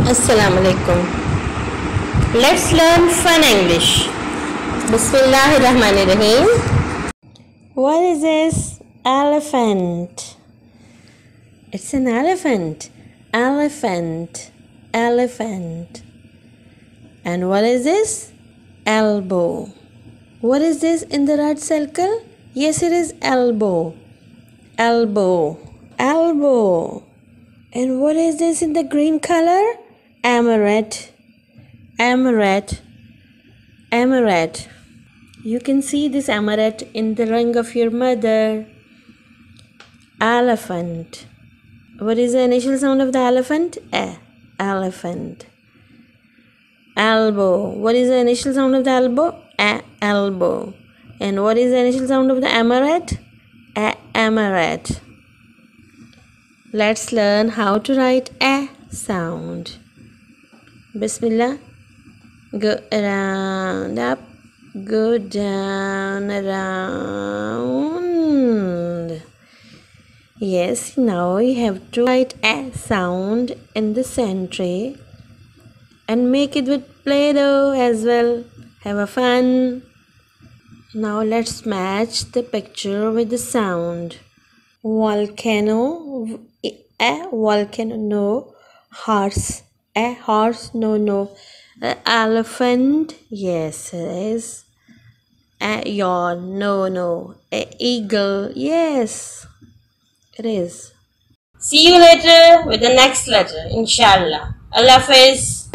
Assalamu alaikum. Let's learn fun English. Bismillahirrahmanirrahim. What is this? Elephant. It's an elephant. Elephant. Elephant. And what is this? Elbow. What is this in the red circle? Yes, it is elbow. Elbow. Elbow. And what is this in the green color? Amaret. Amaret. Amaret. You can see this amaret in the ring of your mother. Elephant. What is the initial sound of the elephant? Elephant. Elbow. What is the initial sound of the elbow? Elbow. And what is the initial sound of the amaret? Amaret. Let's learn how to write a sound. Bismillah. Go around, up, go down, around. Yes, now we have to write a sound in the center and make it with Play-Doh as well. Have a fun. Now let's match the picture with the sound. Volcano, a volcano, no. Horse, a horse, no. Elephant, yes, it is. A yawn, no. A eagle, yes, it is. See you later with the next letter, inshallah. Allah Hafiz.